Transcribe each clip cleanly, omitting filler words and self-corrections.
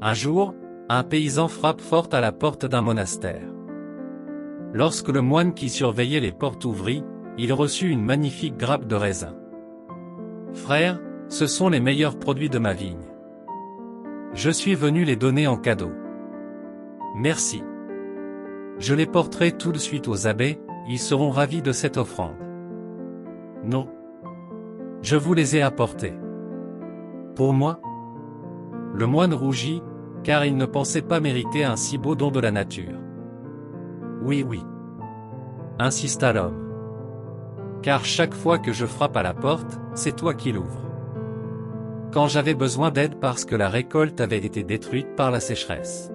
Un jour, un paysan frappe fort à la porte d'un monastère. Lorsque le moine qui surveillait les portes ouvrit, il reçut une magnifique grappe de raisins. « Frère, ce sont les meilleurs produits de ma vigne. Je suis venu les donner en cadeau. »« Merci. Je les porterai tout de suite aux abbés, ils seront ravis de cette offrande. »« Non. Je vous les ai apportés. »« Pour moi ?» Le moine rougit, car il ne pensait pas mériter un si beau don de la nature. « Oui, oui. » insista l'homme. « Car chaque fois que je frappe à la porte, c'est toi qui l'ouvres. Quand j'avais besoin d'aide parce que la récolte avait été détruite par la sécheresse.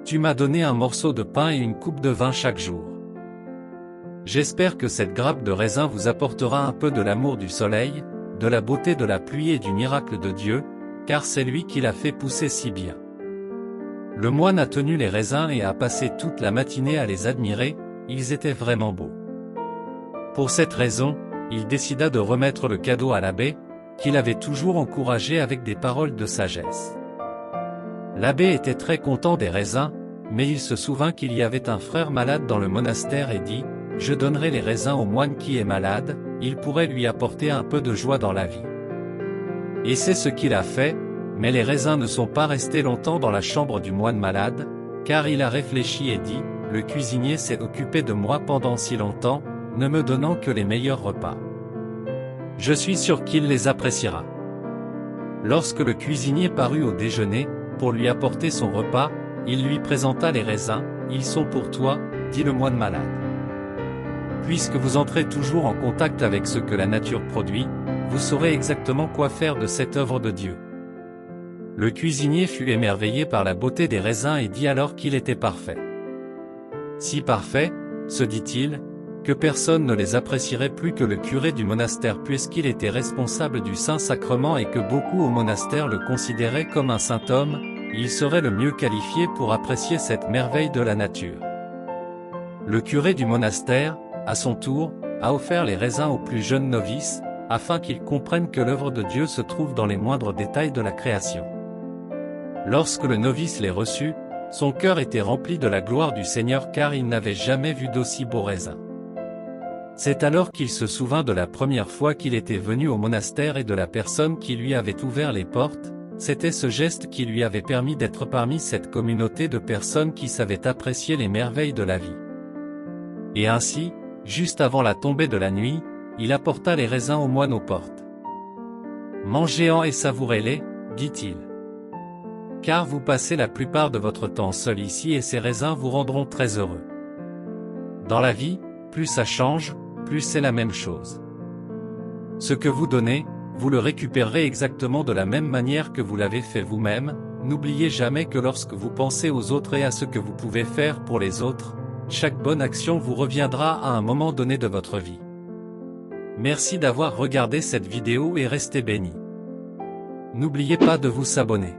Tu m'as donné un morceau de pain et une coupe de vin chaque jour. J'espère que cette grappe de raisin vous apportera un peu de l'amour du soleil, de la beauté de la pluie et du miracle de Dieu, car c'est lui qui l'a fait pousser si bien. » Le moine a tenu les raisins et a passé toute la matinée à les admirer, ils étaient vraiment beaux. Pour cette raison, il décida de remettre le cadeau à l'abbé, qu'il avait toujours encouragé avec des paroles de sagesse. L'abbé était très content des raisins, mais il se souvint qu'il y avait un frère malade dans le monastère et dit « Je donnerai les raisins au moine qui est malade, il pourrait lui apporter un peu de joie dans la vie. » Et c'est ce qu'il a fait, mais les raisins ne sont pas restés longtemps dans la chambre du moine malade, car il a réfléchi et dit « Le cuisinier s'est occupé de moi pendant si longtemps, ne me donnant que les meilleurs repas. Je suis sûr qu'il les appréciera. » Lorsque le cuisinier parut au déjeuner, pour lui apporter son repas, il lui présenta les raisins. « Ils sont pour toi, » dit le moine malade. Puisque vous entrez toujours en contact avec ce que la nature produit, vous saurez exactement quoi faire de cette œuvre de Dieu. Le cuisinier fut émerveillé par la beauté des raisins et dit alors qu'il était parfait. Si parfait, se dit-il, que personne ne les apprécierait plus que le curé du monastère puisqu'il était responsable du Saint-Sacrement et que beaucoup au monastère le considéraient comme un saint homme, il serait le mieux qualifié pour apprécier cette merveille de la nature. Le curé du monastère, à son tour, a offert les raisins aux plus jeunes novices, afin qu'ils comprennent que l'œuvre de Dieu se trouve dans les moindres détails de la création. Lorsque le novice les reçut, son cœur était rempli de la gloire du Seigneur car il n'avait jamais vu d'aussi beaux raisins. C'est alors qu'il se souvint de la première fois qu'il était venu au monastère et de la personne qui lui avait ouvert les portes, c'était ce geste qui lui avait permis d'être parmi cette communauté de personnes qui savaient apprécier les merveilles de la vie. Et ainsi, juste avant la tombée de la nuit, il apporta les raisins aux moines aux portes. « Mangez-en et savourez-les, dit-il. Car vous passez la plupart de votre temps seul ici et ces raisins vous rendront très heureux. Dans la vie, plus ça change, plus c'est la même chose. Ce que vous donnez, vous le récupérerez exactement de la même manière que vous l'avez fait vous-même. N'oubliez jamais que lorsque vous pensez aux autres et à ce que vous pouvez faire pour les autres, chaque bonne action vous reviendra à un moment donné de votre vie. Merci d'avoir regardé cette vidéo et restez bénis. N'oubliez pas de vous abonner.